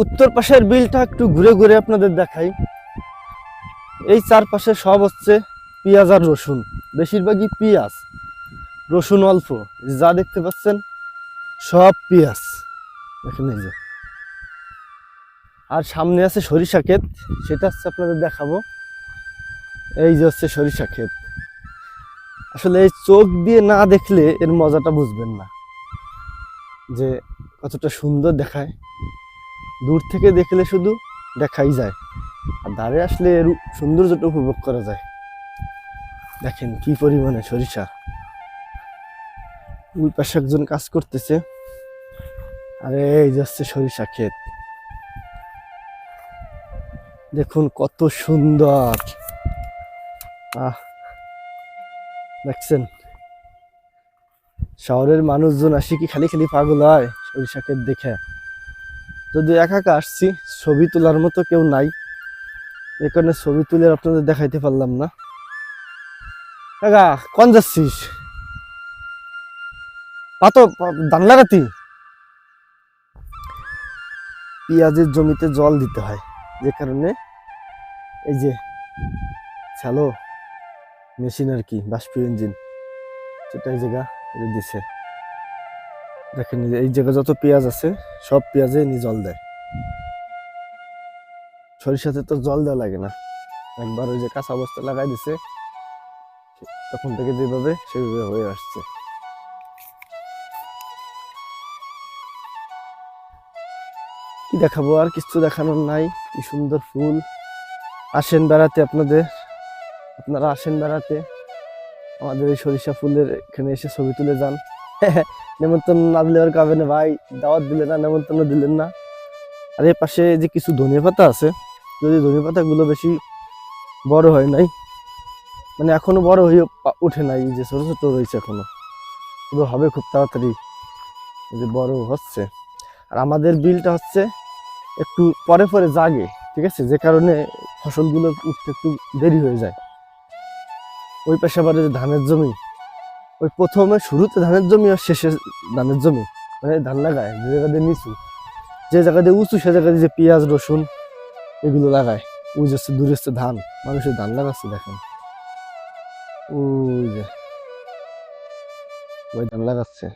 উত্তর পাশের বিলটা একটু ঘুরে ঘুরে আপনাদের দেখাই। এই চারপাশে সব হচ্ছে পেঁয়াজ আর রসুন, বেশিরভাগই পেঁয়াজ, রসুন অল্প। যা দেখতে পাচ্ছেন সব পেঁয়াজ, দেখেন এই যে। আর সামনে আছে সরিষা ক্ষেত, সেটা হচ্ছে আপনাদের দেখাবো। এই যে হচ্ছে সরিষা ক্ষেত। আসলে এই চোখ দিয়ে না দেখলে এর মজাটা বুঝবেন না, যে কতটা সুন্দর দেখায়। দূর থেকে দেখলে শুধু দেখাই যায়, আর ধারে আসলে এর সৌন্দর্যটা উপভোগ করা যায়। দেখেন কি পরিমাণে সরিষা। ওই পাশে একজন কাজ করতেছে, আর এই যাচ্ছে সরিষা ক্ষেত। দেখুন কত সুন্দর। দেখছেন, শহরের মানুষজন আসি কি খালি খালি পাগল হয় সরিষা ক্ষেত দেখে। যদি একা একা আসছি, ছবি তোলার মতো কেউ নাই, এ কারণে ছবি তুলে আপনাদের দেখাইতে পারলাম না। কাকা কোন যাচ্ছিস? পাতো ধান লাগাতি। পেঁয়াজের জমিতে জল দিতে হয়, যে কারণে এই যে শ্যালো মেশিন আর কি, বাষ্পীয় ইঞ্জিন, সেটা এই জায়গা দিছে। দেখেন এই জায়গা যত পেঁয়াজ আছে সব পেঁয়াজে জল দেয়। সরিষাতে তো জল দেওয়া লাগে না, একবার ওই যে কাঁচা অবস্থা লাগাই দিছে, তখন থেকে যেভাবে সেভাবে হয়ে আসছে। কি দেখাবো, আর কিছু দেখানোর নাই। কি সুন্দর ফুল। আসেন বেড়াতে, আপনারা আসেন বেড়াতে আমাদের এই সরিষা ফুলের এখানে এসে ছবি তুলে যান। নেমন্তন্ন না দিলে আর কাবে না ভাই, দাওয়াত দিলে না, নেমন্তন্ন দিলেন না। আর এর পাশে যে কিছু ধনিয়া পাতা আছে, যদি ধনিয়া পাতা গুলো বেশি বড় হয় নাই, মানে এখনো বড় হয়ে উঠে নাই, যে ছোট ছোট রয়েছে এখনো, এগুলো হবে খুব তাড়াতাড়ি, যে বড় হচ্ছে। আর আমাদের বিলটা হচ্ছে একটু পরে পরে জাগে, ঠিক আছে, যে কারণে ফসলগুলো উঠতে একটু দেরি হয়ে যায়। ওই পাশে আবার যে ধানের জমি, ওই প্রথমে শুরুতে ধানের জমি আর শেষে ধানের জমি, মানে ধান লাগায় যে জায়গা দিয়ে নিচু, যে জায়গা দিয়ে উঁচু সে জায়গা দিয়ে যে পেঁয়াজ রসুন এগুলো লাগায়। ওই যাচ্ছে দূরে হচ্ছে ধান, মানুষের ধান লাগাচ্ছে দেখেন, ওই যে ওই ধান লাগাচ্ছে।